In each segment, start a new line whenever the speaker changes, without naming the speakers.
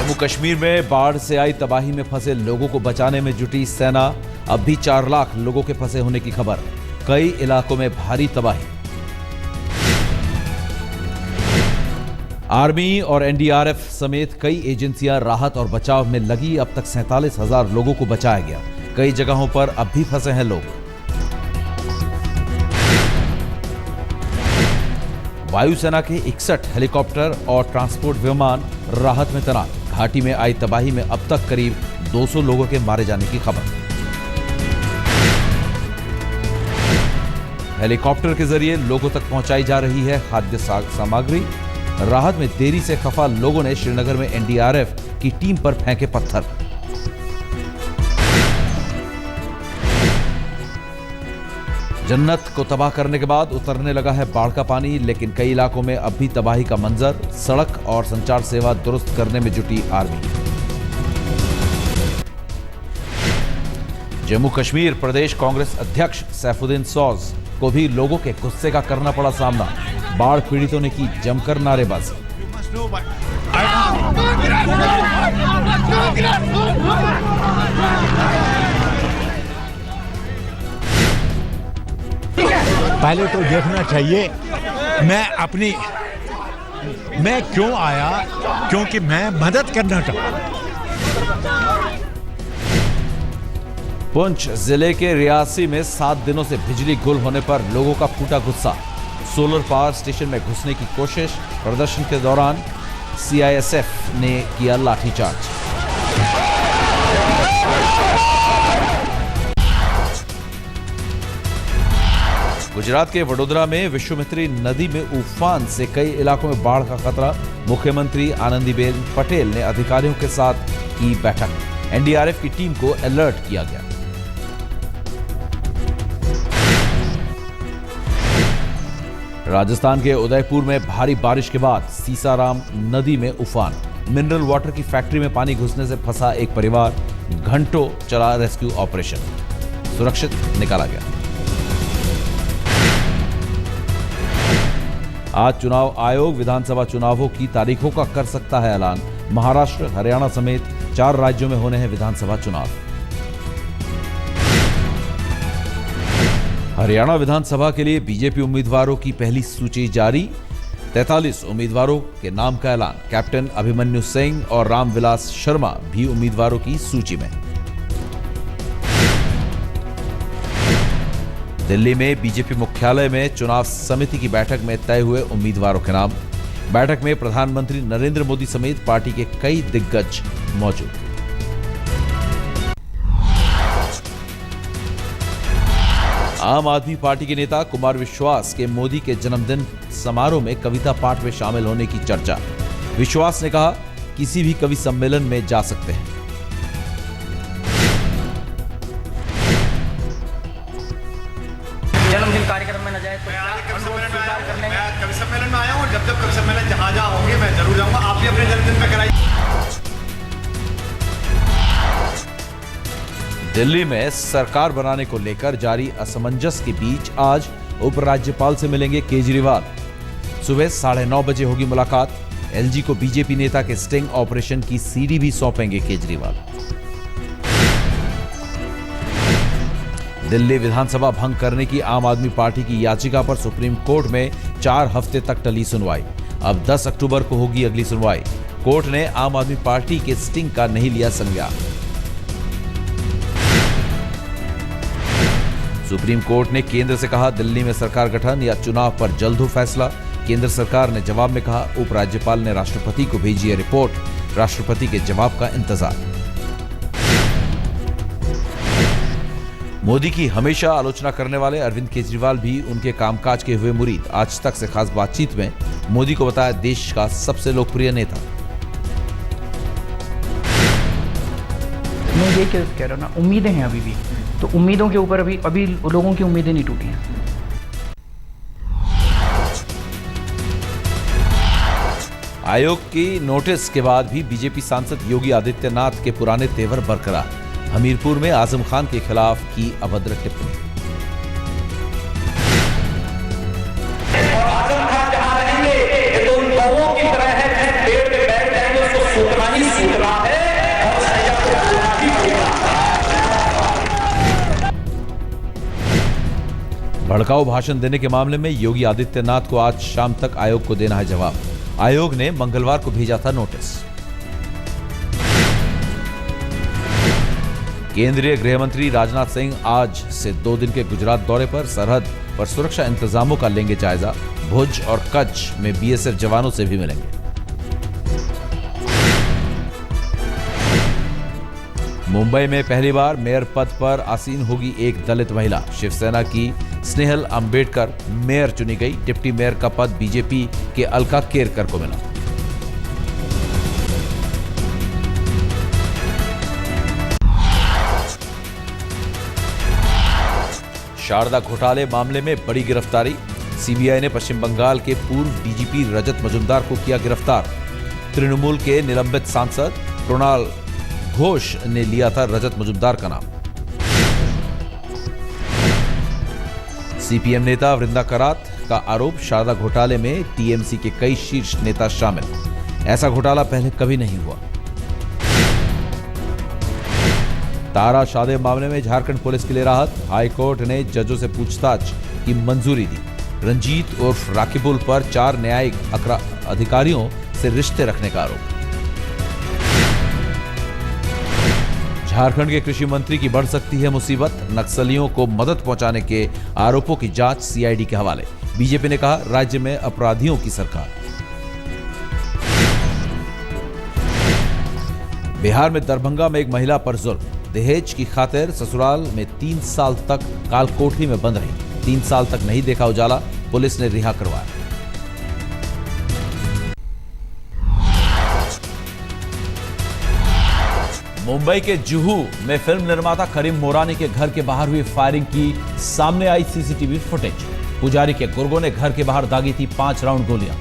जम्मू कश्मीर में बाढ़ से आई तबाही में फंसे लोगों को बचाने में जुटी सेना। अब भी 4 लाख लोगों के फंसे होने की खबर। कई इलाकों में भारी तबाही। आर्मी और एनडीआरएफ समेत कई एजेंसियां राहत और बचाव में लगी। अब तक 47,000 लोगों को बचाया गया। कई जगहों पर अब भी फंसे हैं लोग। वायुसेना के 61 हेलीकॉप्टर और ट्रांसपोर्ट विमान राहत में तैनात। घाटी में आई तबाही में अब तक करीब 200 लोगों के मारे जाने की खबर। हेलीकॉप्टर के जरिए लोगों तक पहुंचाई जा रही है खाद्य सामग्री। राहत में देरी से खफा लोगों ने श्रीनगर में एनडीआरएफ की टीम पर फेंके पत्थर। जन्नत को तबाह करने के बाद उतरने लगा है बाढ़ का पानी, लेकिन कई इलाकों में अब भी तबाही का मंजर। सड़क और संचार सेवा दुरुस्त करने में जुटी आर्मी। जम्मू कश्मीर प्रदेश कांग्रेस अध्यक्ष सैफुद्दीन सौज को भी लोगों के गुस्से का करना पड़ा सामना। बाढ़ पीड़ितों ने की जमकर नारेबाजी।
पहले तो देखना चाहिए मैं क्यों आया, क्योंकि मैं मदद करना चाहता।
पुंछ जिले के रियासी में 7 दिनों से बिजली गुल होने पर लोगों का फूटा गुस्सा। सोलर पावर स्टेशन में घुसने की कोशिश। प्रदर्शन के दौरान सीआईएसएफ ने किया लाठीचार्ज। गुजरात के वडोदरा में विश्वामित्री नदी में उफान से कई इलाकों में बाढ़ का खतरा। मुख्यमंत्री आनंदीबेन पटेल ने अधिकारियों के साथ की बैठक। एनडीआरएफ की टीम को अलर्ट किया गया। राजस्थान के उदयपुर में भारी बारिश के बाद सीसाराम नदी में उफान। मिनरल वाटर की फैक्ट्री में पानी घुसने से फंसा एक परिवार। घंटों चला रेस्क्यू ऑपरेशन, सुरक्षित निकाला गया। आज चुनाव आयोग विधानसभा चुनावों की तारीखों का कर सकता है ऐलान। महाराष्ट्र, हरियाणा समेत 4 राज्यों में होने हैं विधानसभा चुनाव। हरियाणा विधानसभा के लिए बीजेपी उम्मीदवारों की पहली सूची जारी। 43 उम्मीदवारों के नाम का ऐलान। कैप्टन अभिमन्यु सिंह और रामविलास शर्मा भी उम्मीदवारों की सूची में। दिल्ली में बीजेपी मुख्यालय में चुनाव समिति की बैठक में तय हुए उम्मीदवारों के नाम। बैठक में प्रधानमंत्री नरेंद्र मोदी समेत पार्टी के कई दिग्गज मौजूद। आम आदमी पार्टी के नेता कुमार विश्वास के मोदी के जन्मदिन समारोह में कविता पाठ में शामिल होने की चर्चा। विश्वास ने कहा, किसी भी कवि सम्मेलन में जा सकते हैं।
जन्मदिन कार्यक्रम में न जाए तो
मैं कवि सम्मेलन में आया हूँ। जब कवि सम्मेलन जहाँ होंगे मैं जरूर जाऊंगा। आप भी अपने जन्मदिन पे कराइए।
दिल्ली में सरकार बनाने को लेकर जारी असमंजस के बीच आज उपराज्यपाल से मिलेंगे केजरीवाल। सुबह 9:30 बजे होगी मुलाकात। एलजी को बीजेपी नेता के स्टिंग ऑपरेशन की सीडी भी सौंपेंगे केजरीवाल। दिल्ली विधानसभा भंग करने की आम आदमी पार्टी की याचिका पर सुप्रीम कोर्ट में 4 हफ्ते तक टली सुनवाई। अब 10 अक्टूबर को होगी अगली सुनवाई। कोर्ट ने आम आदमी पार्टी के स्टिंग का नहीं लिया संज्ञान। सुप्रीम कोर्ट ने केंद्र से कहा, दिल्ली में सरकार गठन या चुनाव पर जल्द हो फैसला। केंद्र सरकार ने जवाब में कहा, उपराज्यपाल ने राष्ट्रपति को भेजी है रिपोर्ट। राष्ट्रपति के जवाब का इंतजार। मोदी की हमेशा आलोचना करने वाले अरविंद केजरीवाल भी उनके कामकाज के हुए मुरीद। आज तक से खास बातचीत में मोदी को बताया देश का सबसे लोकप्रिय नेता।
मैं ये कह रहा हूँ ना, उम्मीदें हैं अभी भी, तो उम्मीदों के ऊपर अभी लोगों की उम्मीदें नहीं टूटी हैं।
आयोग की नोटिस के बाद भी बीजेपी सांसद योगी आदित्यनाथ के पुराने तेवर बरकरार। हमीरपुर में आजम खान के खिलाफ की अभद्र टिप्पणी।
और आजम खान जहां रहेंगे तो उन कौवों की तरह है, पेड़ पे बैठ जाएंगे, उसको सूतना ही सूतना।
भड़काऊ भाषण देने के मामले में योगी आदित्यनाथ को आज शाम तक आयोग को देना है जवाब। आयोग ने मंगलवार को भेजा था नोटिस। केंद्रीय गृह मंत्री राजनाथ सिंह आज से 2 दिन के गुजरात दौरे पर सरहद पर सुरक्षा इंतजामों का लेंगे जायजा। भुज और कच्छ में बीएसएफ जवानों से भी मिलेंगे। मुंबई में पहली बार मेयर पद पर आसीन होगी एक दलित महिला। शिवसेना की स्नेहल अंबेडकर मेयर चुनी गई। डिप्टी मेयर का पद बीजेपी के अलका केरकर को मिला। शारदा घोटाले मामले में बड़ी गिरफ्तारी। सीबीआई ने पश्चिम बंगाल के पूर्व डीजीपी रजत मजुमदार को किया गिरफ्तार। तृणमूल के निलंबित सांसद कृणाल घोष ने लिया था रजत मजुमदार का नाम। सीपीएम नेता वृंदा करात का आरोप, शारदा घोटाले में टीएमसी के कई शीर्ष नेता शामिल। ऐसा घोटाला पहले कभी नहीं हुआ। तारा शादी मामले में झारखंड पुलिस के लिए राहत। हाईकोर्ट ने जजों से पूछताछ की मंजूरी दी। रंजीत उर्फ राकीबुल पर 4 न्यायिक अधिकारियों से रिश्ते रखने का आरोप। झारखंड के कृषि मंत्री की बढ़ सकती है मुसीबत। नक्सलियों को मदद पहुंचाने के आरोपों की जांच सीआईडी के हवाले। बीजेपी ने कहा, राज्य में अपराधियों की सरकार। बिहार में दरभंगा में एक महिला पर जुल्म। दहेज की खातिर ससुराल में 3 साल तक कालकोठरी में बंद रही। 3 साल तक नहीं देखा उजाला, पुलिस ने रिहा करवाया। मुंबई के जुहू में फिल्म निर्माता करीम मोरानी के घर के बाहर हुई फायरिंग की सामने आई सीसीटीवी फुटेज। पुजारी के गुर्गों ने घर के बाहर दागी थी 5 राउंड गोलियां।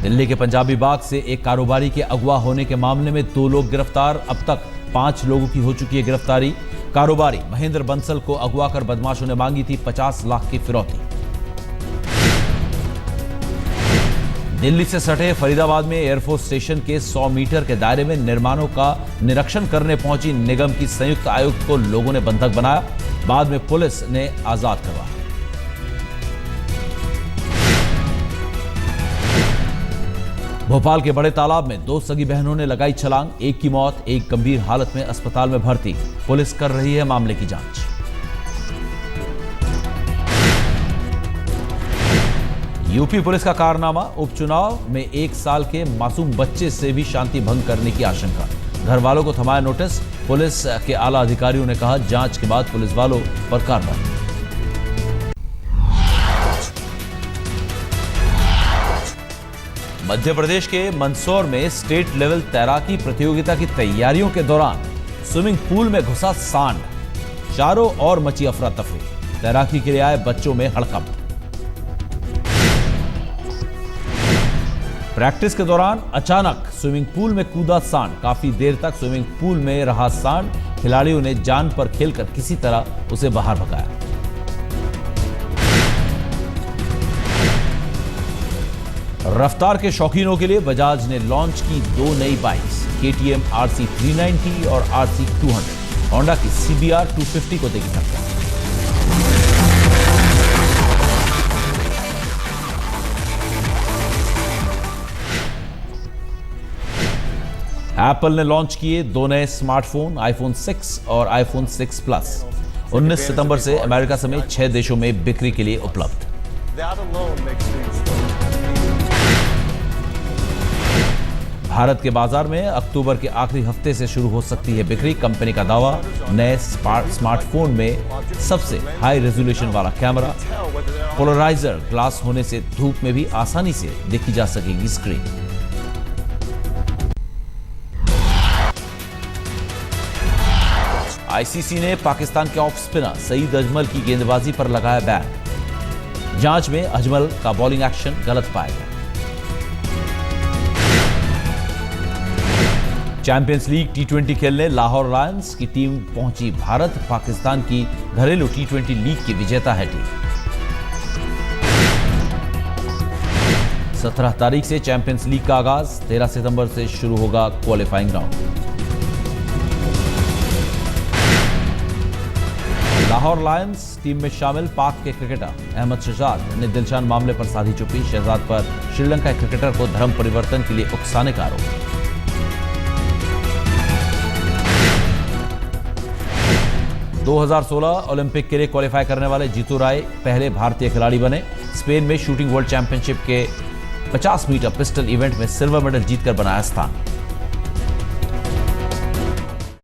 दिल्ली के पंजाबी बाग से एक कारोबारी के अगवा होने के मामले में 2 लोग गिरफ्तार। अब तक 5 लोगों की हो चुकी है गिरफ्तारी। कारोबारी महेंद्र बंसल को अगवा कर बदमाशों ने मांगी थी 50 लाख की फिरौती। दिल्ली से सटे फरीदाबाद में एयरफोर्स स्टेशन के 100 मीटर के दायरे में निर्माणों का निरीक्षण करने पहुंची निगम की संयुक्त आयुक्त को लोगों ने बंधक बनाया। बाद में पुलिस ने आजाद करवाया। भोपाल के बड़े तालाब में 2 सगी बहनों ने लगाई छलांग। एक की मौत, एक गंभीर हालत में अस्पताल में भर्ती। पुलिस कर रही है मामले की जांच। यूपी पुलिस का कारनामा, उपचुनाव में 1 साल के मासूम बच्चे से भी शांति भंग करने की आशंका। घर वालों को थमाया नोटिस। पुलिस के आला अधिकारियों ने कहा, जांच के बाद पुलिस वालों पर कार्रवाई। मध्य प्रदेश के मंदसौर में स्टेट लेवल तैराकी प्रतियोगिता की तैयारियों के दौरान स्विमिंग पूल में घुसा सांड। चारों ओर मची अफरा तफरी। तैराकी के लिए आए बच्चों में हड़कंप। प्रैक्टिस के दौरान अचानक स्विमिंग पूल में कूदा सांड। काफी देर तक स्विमिंग पूल में रहा सांड। खिलाड़ियों ने जान पर खेलकर किसी तरह उसे बाहर भगाया। रफ्तार के शौकीनों के लिए बजाज ने लॉन्च की 2 नई बाइक्स, KTM RC 390 और RC 200। होंडा की CBR 250 को देगी टक्कर। एप्पल ने लॉन्च किए 2 नए स्मार्टफोन, iPhone 6 और iPhone 6 Plus। 19 सितंबर से अमेरिका समेत 6 देशों में बिक्री के लिए उपलब्ध। भारत के बाजार में अक्टूबर के आखिरी हफ्ते से शुरू हो सकती है बिक्री। कंपनी का दावा, नए स्मार्टफोन में सबसे हाई रेजोल्यूशन वाला कैमरा, पोलराइजर ग्लास होने से धूप में भी आसानी से देखी जा सकेगी स्क्रीन। आईसीसी ने पाकिस्तान के ऑफ स्पिनर सईद अजमल की गेंदबाजी पर लगाया बैन। जांच में अजमल का बॉलिंग एक्शन गलत पाया गया। चैंपियंस लीग T20 खेलने लाहौर लायंस की टीम पहुंची भारत। पाकिस्तान की घरेलू T20 लीग की विजेता है टीम। 17 तारीख से चैंपियंस लीग का आगाज। 13 सितंबर से शुरू होगा qualifying round. Lahore Lions team में शामिल पाक के क्रिकेटर अहमद शहजाद ने दिलशान मामले पर साधी चुप्पी। शहजाद पर श्रीलंका क्रिकेटर को धर्म परिवर्तन के लिए उकसाने का आरोप। – 2016 ओलंपिक के लिए क्वालिफाई करने वाले जीतू राय पहले भारतीय खिलाड़ी बने। स्पेन में शूटिंग वर्ल्ड चैंपियनशिप के 50 मीटर पिस्टल इवेंट में सिल्वर मेडल जीतकर बनाया स्थान।